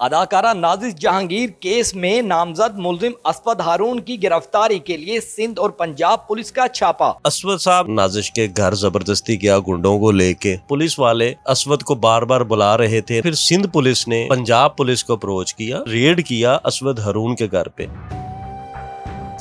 अदाकारा नाजिश जहांगीर केस में नामजद मुलजिम असफद हारून की गिरफ्तारी के लिए सिंध और पंजाब पुलिस का छापा। असवद साहब नाजिश के घर जबरदस्ती गया गुंडों को लेके। पुलिस वाले असवद को बार बार बुला रहे थे। फिर सिंध पुलिस ने पंजाब पुलिस को अप्रोच किया, रेड किया असवद हारून के घर पे।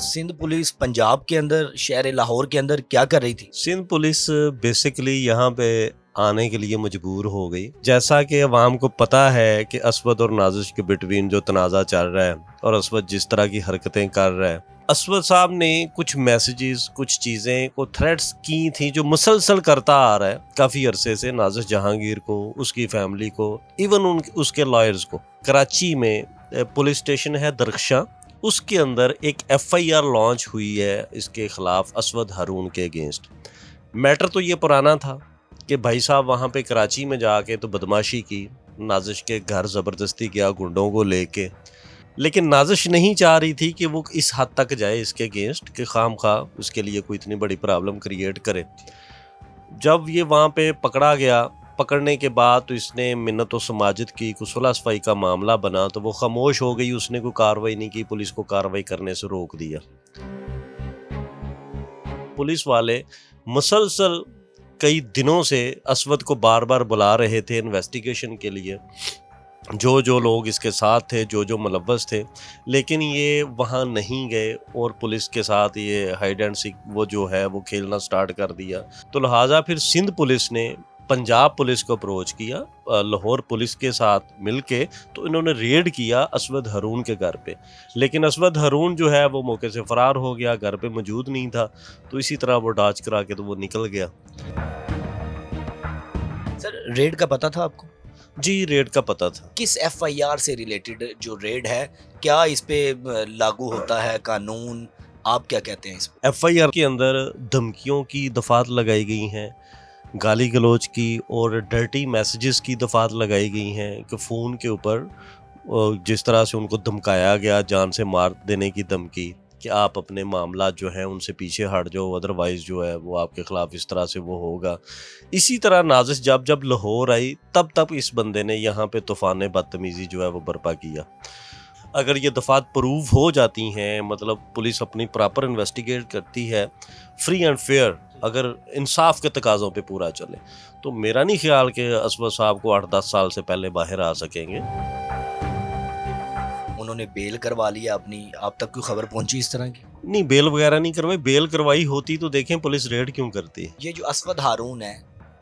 सिंध पुलिस पंजाब के अंदर शहर लाहौर के अंदर क्या कर रही थी? सिंध पुलिस बेसिकली यहाँ पे आने के लिए मजबूर हो गई। जैसा कि अवाम को पता है कि असवद और नाजिश के बिटवीन जो तनाज़ा चल रहा है और असवद जिस तरह की हरकतें कर रहा है, असवद साहब ने कुछ मैसेजेस, कुछ चीज़ें को थ्रेट्स की थी जो मुसलसल करता आ रहा है काफ़ी अरसे से नाजिश जहांगीर को, उसकी फैमिली को, इवन उसके लॉयर्स को। कराची में पुलिस स्टेशन है दरख्शां, उसके अंदर एक FIR लॉन्च हुई है इसके खिलाफ असवद हारून के अगेंस्ट। मैटर तो ये पुराना था कि भाई साहब वहाँ पे कराची में जाके तो बदमाशी की, नाजिश के घर ज़बरदस्ती गया गुंडों को लेके, लेकिन नाजिश नहीं चाह रही थी कि वो इस हद तक जाए इसके अगेंस्ट कि खाम खा उसके लिए कोई इतनी बड़ी प्रॉब्लम क्रिएट करे। जब ये वहाँ पे पकड़ा गया, पकड़ने के बाद तो इसने मिन्नत व समाजिद की, कुछ सुलह सफाई का मामला बना तो वो खामोश हो गई, उसने कोई कार्रवाई नहीं की, पुलिस को कार्रवाई करने से रोक दिया। पुलिस वाले मुसलसल कई दिनों से असवद को बार बार बुला रहे थे इन्वेस्टिगेशन के लिए, जो जो लोग इसके साथ थे, जो जो मुलव्वस थे, लेकिन ये वहाँ नहीं गए और पुलिस के साथ ये हाइड एंड सीक वो जो है वो खेलना स्टार्ट कर दिया। तो लिहाजा फिर सिंध पुलिस ने पंजाब पुलिस को अप्रोच किया, लाहौर पुलिस के साथ मिलके, तो इन्होंने रेड किया असवद हारून के घर पे। लेकिन असवद हारून जो है वो मौके से फरार हो गया, घर पे मौजूद नहीं था, तो इसी तरह वो डाच करा के तो वो निकल गया। सर, रेड का पता था आपको? जी, रेड का पता था। किस FIR से रिलेटेड जो रेड है, क्या इस पे लागू होता है कानून? आप क्या कहते हैं इस पे? FIR के अंदर धमकियों की दफात लगाई गई हैं, गाली गलौज की और डर्टी मैसेजेस की दफात लगाई गई हैं कि फ़ोन के ऊपर जिस तरह से उनको धमकाया गया, जान से मार देने की धमकी कि आप अपने मामला जो हैं उनसे पीछे हट जाओ, अदरवाइज़ जो है वो आपके ख़िलाफ़ इस तरह से वो होगा। इसी तरह नाजिश जब लाहौर आई तब इस बंदे ने यहाँ पे तूफ़ान बदतमीज़ी जो है वो बर्पा किया। अगर ये दफात प्रूव हो जाती हैं, मतलब पुलिस अपनी प्रॉपर इन्वेस्टिगेट करती है, फ्री एंड फेयर, अगर इंसाफ के तकाज़ों पे पूरा चले, तो मेरा नहीं ख्याल कि असवद साहब को 8-10 साल से पहले बाहर आ सकेंगे। उन्होंने बेल करवा लिया अपनी, आप तक कोई खबर पहुंची इस तरह की? नहीं, बेल वगैरह नहीं करवाई। बेल करवाई होती तो देखें पुलिस रेड क्यों करती है। ये जो असफद हारून है,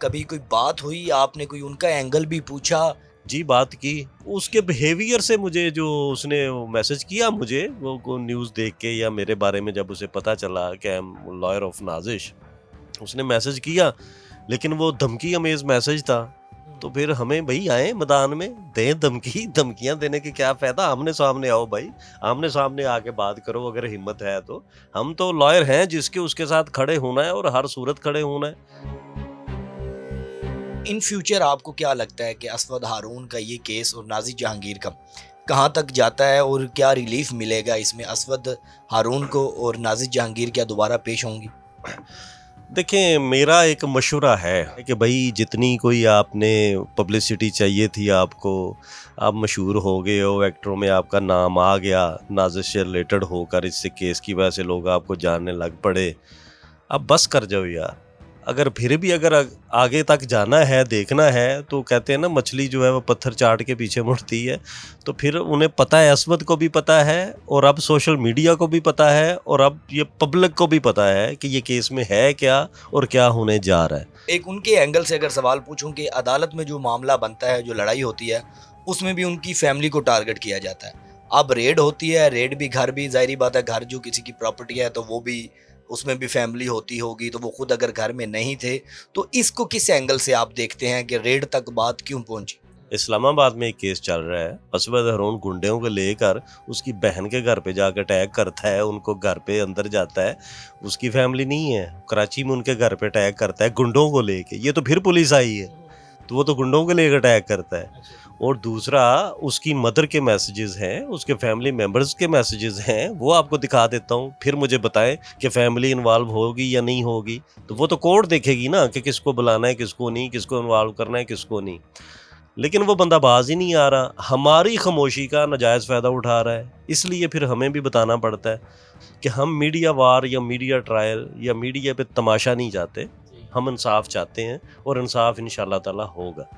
कभी कोई बात हुई, आपने कोई उनका एंगल भी पूछा? जी, बात की। उसके बिहेवियर से मुझे जो उसने मैसेज किया मुझे, वो न्यूज़ देख के या मेरे बारे में जब उसे पता चला कि I am lawyer of Nazish, उसने मैसेज किया, लेकिन वो धमकी अमेज मैसेज था। तो फिर हमें भाई आए मैदान में, दें धमकी, धमकियां देने के क्या फ़ायदा। आमने सामने आओ भाई, आमने सामने आके बात करो अगर हिम्मत है तो। हम तो लॉयर हैं जिसके उसके साथ खड़े होना है और हर सूरत खड़े होना है। इन फ्यूचर आपको क्या लगता है कि असफद हारून का ये केस और नाजिश जहांगीर का कहाँ तक जाता है और क्या रिलीफ मिलेगा इसमें? असफद हारून को और नाजिश जहांगीर क्या दोबारा पेश होंगी? देखें, मेरा एक मशवरा है कि भाई जितनी कोई आपने पब्लिसिटी चाहिए थी आपको, आप मशहूर हो गए हो, एक्टरों में आपका नाम आ गया, नाजिश से रिलेटेड होकर इससे केस की वजह से लोग आपको जानने लग पड़े, अब बस कर जाओ यार। अगर फिर भी अगर आगे तक जाना है, देखना है, तो कहते हैं ना मछली जो है वो पत्थर चाट के पीछे मुड़ती है। तो फिर उन्हें पता है, असवद को भी पता है और अब सोशल मीडिया को भी पता है और अब ये पब्लिक को भी पता है कि ये केस में है क्या और क्या होने जा रहा है। एक उनके एंगल से अगर सवाल पूछूं कि अदालत में जो मामला बनता है, जो लड़ाई होती है, उसमें भी उनकी फैमिली को टारगेट किया जाता है। अब रेड होती है, रेड भी घर भी, जाहिर बात है घर जो किसी की प्रॉपर्टी है तो वो भी, उसमें भी फैमिली होती होगी, तो वो खुद अगर घर में नहीं थे, तो इसको किस एंगल से आप देखते हैं कि रेड तक बात क्यों पहुंची? इस्लामाबाद में एक केस चल रहा है, असवद हारून गुंडों को लेकर उसकी बहन के घर पे जाकर अटैक करता है, उनको घर पे अंदर जाता है, उसकी फैमिली नहीं है, कराची में उनके घर पे अटैक करता है गुंडों को लेके। ये तो फिर पुलिस आई है, तो वो तो गुंडों को लेकर अटैक करता है। और दूसरा उसकी मदर के मैसेजेस हैं, उसके फैमिली मेम्बर्स के मैसेजेस हैं, वो आपको दिखा देता हूँ, फिर मुझे बताएं कि फैमिली इन्वॉल्व होगी या नहीं होगी। तो वो तो कोर्ट देखेगी ना कि किसको बुलाना है, किसको नहीं, किसको इन्वॉल्व करना है, किसको नहीं। लेकिन वो बंदा बाज ही नहीं आ रहा, हमारी खामोशी का नाजायज़ फ़ायदा उठा रहा है। इसलिए फिर हमें भी बताना पड़ता है कि हम मीडिया वार या मीडिया ट्रायल या मीडिया पे तमाशा नहीं चाहते, हम इंसाफ चाहते हैं और इंसाफ इंशाअल्लाह ताला होगा।